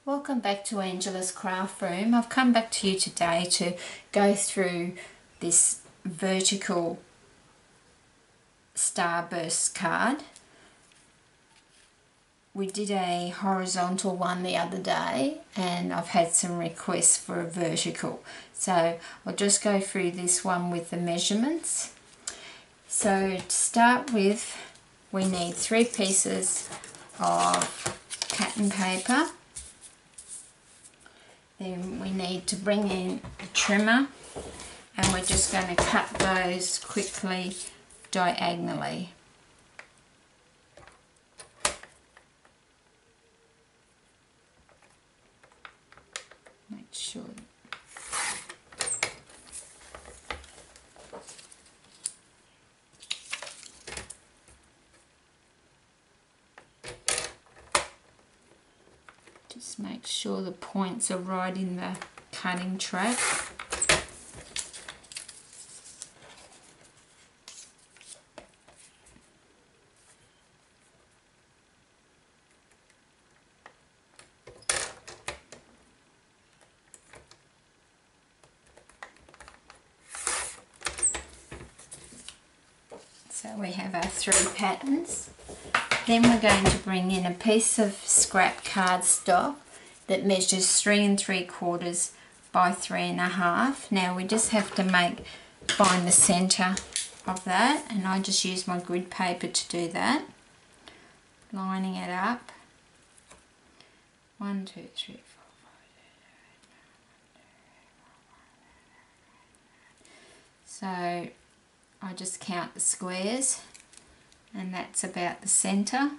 Welcome back to Angela's Craft Room. I've come back to you today to go through this vertical starburst card. We did a horizontal one the other day and I've had some requests for a vertical. So I'll just go through this one with the measurements. So to start with, we need 3 pieces of pattern paper. Then we need to bring in a trimmer and we're just going to cut those quickly diagonally. Make sure just make sure the points are right in the cutting track. So we have our 3 patterns. Then we're going to bring in a piece of scrap cardstock that measures 3 3/4 by 3.5. Now we just have to find the centre of that, and I just use my grid paper to do that. Lining it up. 1, 2, 3, 4, 5. So I just count the squares, and that's about the centre.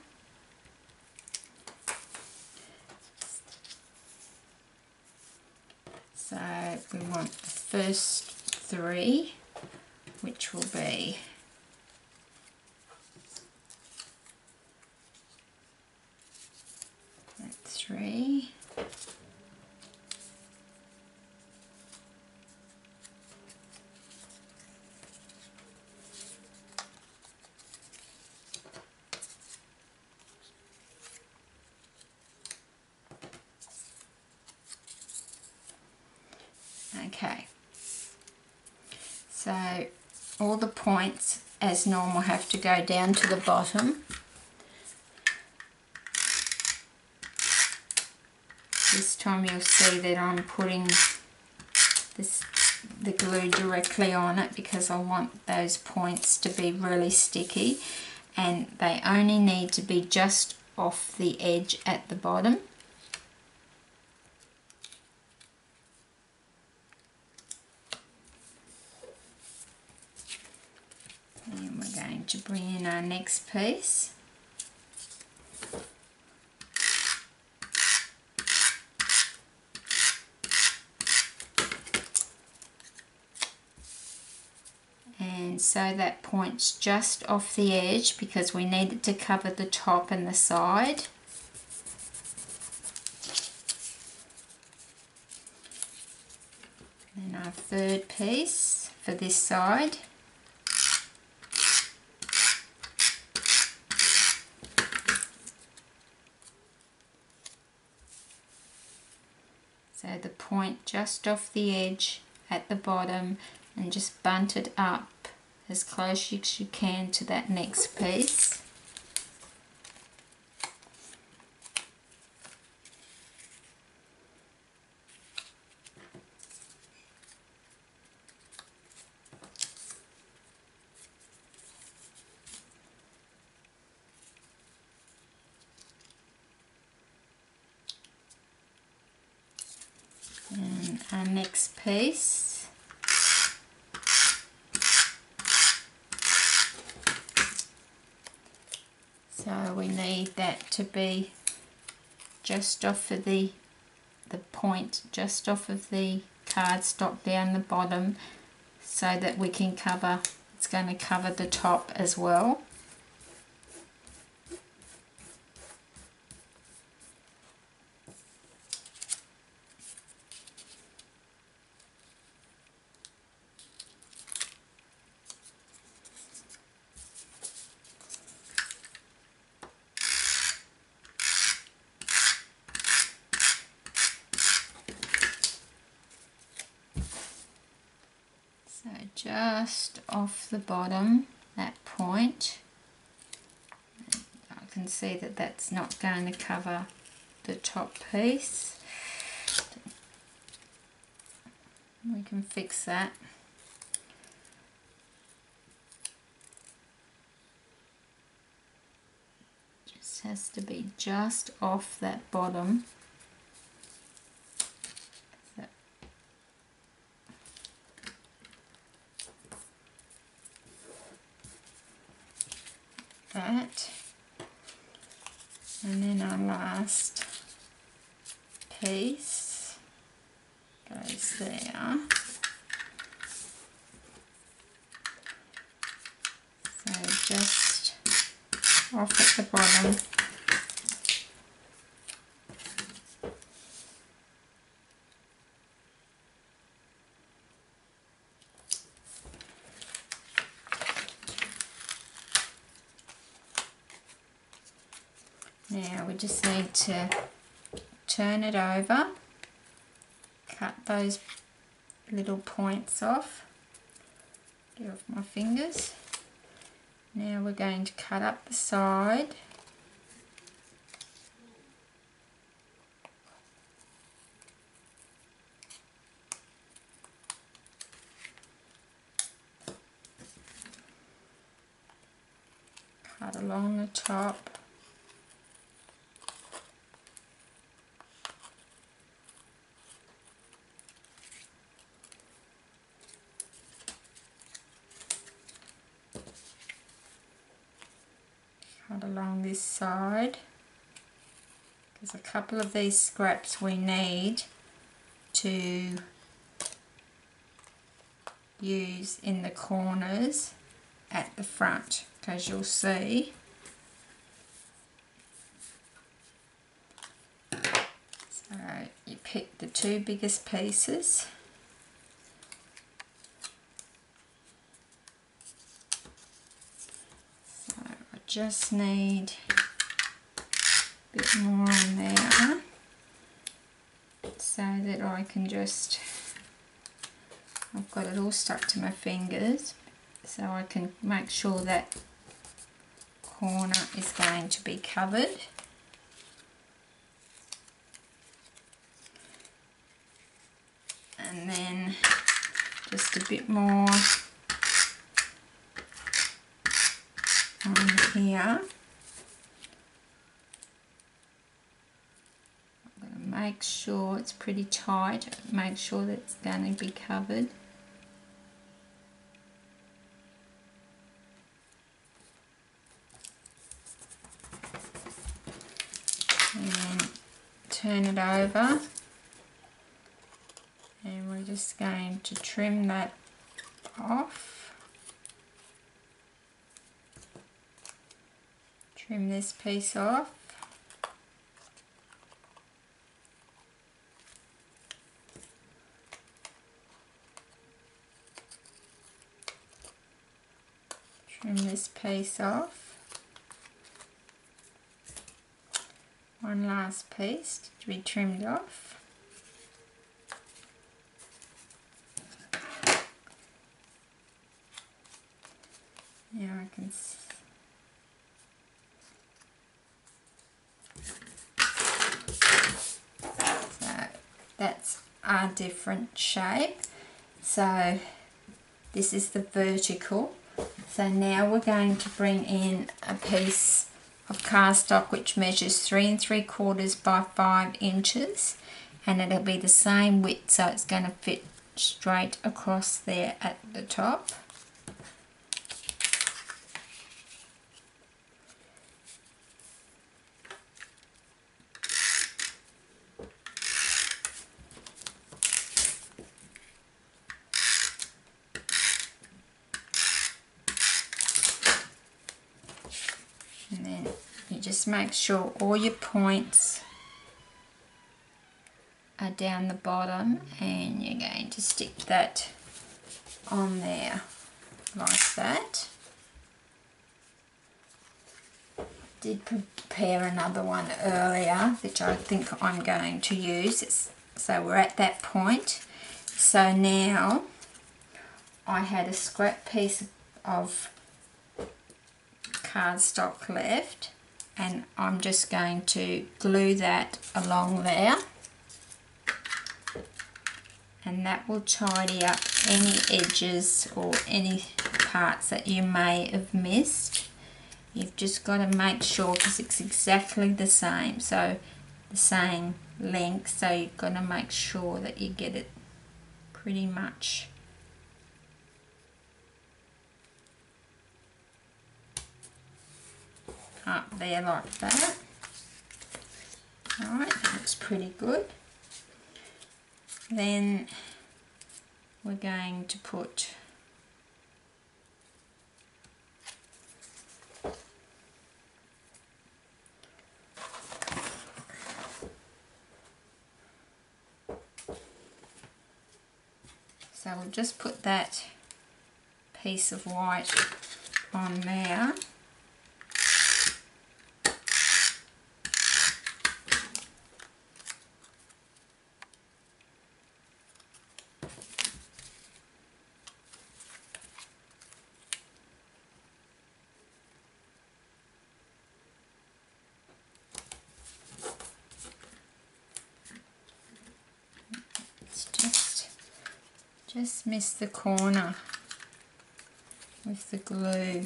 So we want the first 3, which will be that 3. Okay, so all the points as normal have to go down to the bottom. This time you'll see that I'm putting the glue directly on it because I want those points to be really sticky, and they only need to be just off the edge at the bottom. And we're going to bring in our next piece. And so that point's just off the edge because we need it to cover the top and the side. And our third piece for this side. So the point just off the edge at the bottom, and just bunt it up as close as you can to that next piece. And our next piece, so we need that to be just off of the point, just off of the cardstock down the bottom, so that we can cover, it's going to cover the top as well. just off the bottom, that point. I can see that that's not going to cover the top piece. We can fix that. Just has to be just off that bottom. That, and then our last piece goes there. So just off at the bottom. Now we just need to turn it over, cut those little points off, get off my fingers. Now we're going to cut up the side. Cut along the top. Cut along this side, because a couple of these scraps we need to use in the corners at the front, because you'll see so you pick the two biggest pieces. Just need a bit more on there so that I can just, I've got it all stuck to my fingers, so I can make sure that corner is going to be covered. And then just a bit more on here. I'm going to make sure it's pretty tight, make sure that it's going to be covered. And then turn it over, and we're just going to trim that off. Trim this piece off. Trim this piece off. One last piece to be trimmed off. Now I can that's a different shape. So this is the vertical. So now we're going to bring in a piece of cardstock which measures 3 3/4 by 5 inches, and it'll be the same width, so it's going to fit straight across there at the top. And then you just make sure all your points are down the bottom, and you're going to stick that on there like that. Did prepare another one earlier which I think I'm going to use. So we're at that point. So now I had a scrap piece of cardstock left, and I'm just going to glue that along there, and that will tidy up any edges or any parts that you may have missed. You've just got to make sure, because it's exactly the same, so the same length, so you've got to make sure that you get it pretty much up there like that. Alright, that looks pretty good. Then we're going to put so we'll just put that piece of white on there. Just missed the corner with the glue.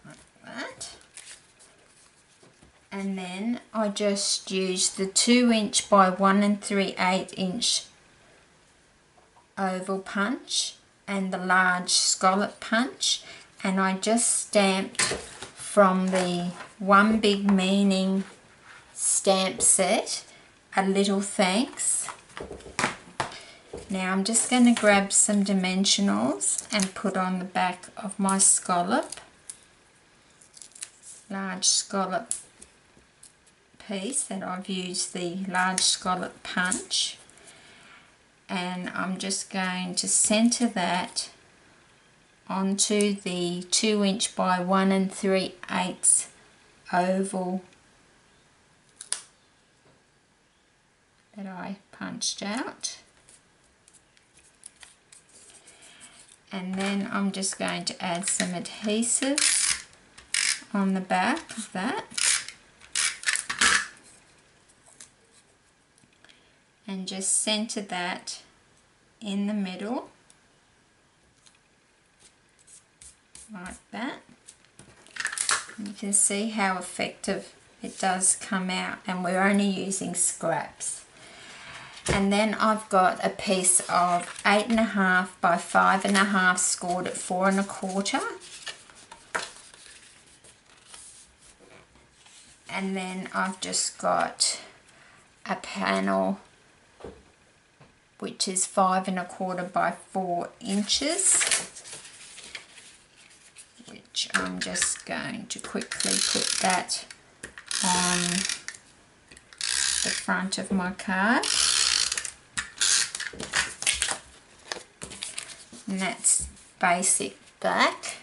Like that. And then I just used the 2 inch by 1 3/8 inch oval punch and the large scallop punch, and I just stamped from the One Big Meaning stamp set a little thanks. Now I'm just going to grab some dimensionals and put on the back of my scallop, large scallop piece that I've used the large scallop punch, and I'm just going to center that onto the 2 inch by 1 3/8 oval that I punched out. And then I'm just going to add some adhesive on the back of that, and just center that in the middle like that. And you can see how effective it does come out, and we're only using scraps. And then I've got a piece of 8.5 by 5.5 scored at 4 1/4, and then I've just got a panel which is 5 1/4 by 4 inches, which I'm just going to quickly put that on the front of my card. And that's basic black.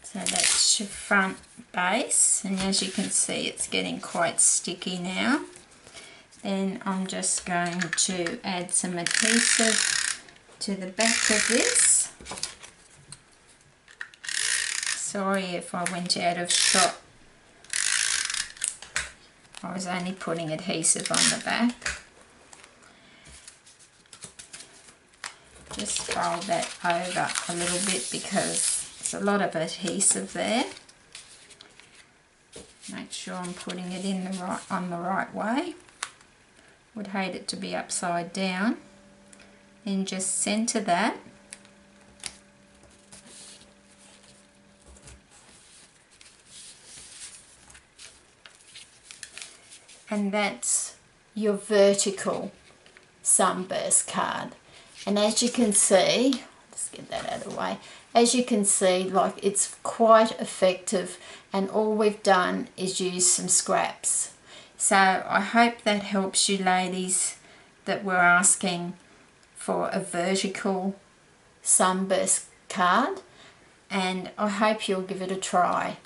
So that's your front base, and as you can see it's getting quite sticky now. Then I'm just going to add some adhesive to the back of this. Sorry if I went out of shot. I was only putting adhesive on the back. Just fold that over a little bit because there's a lot of adhesive there. Make sure I'm putting it in on the right way. Would hate it to be upside down. Then just center that. And that's your vertical sunburst card. And as you can see, let's get that out of the way. As you can see, like, it's quite effective, and all we've done is use some scraps. So I hope that helps you ladies that were asking for a vertical Sunburst Card, and I hope you'll give it a try.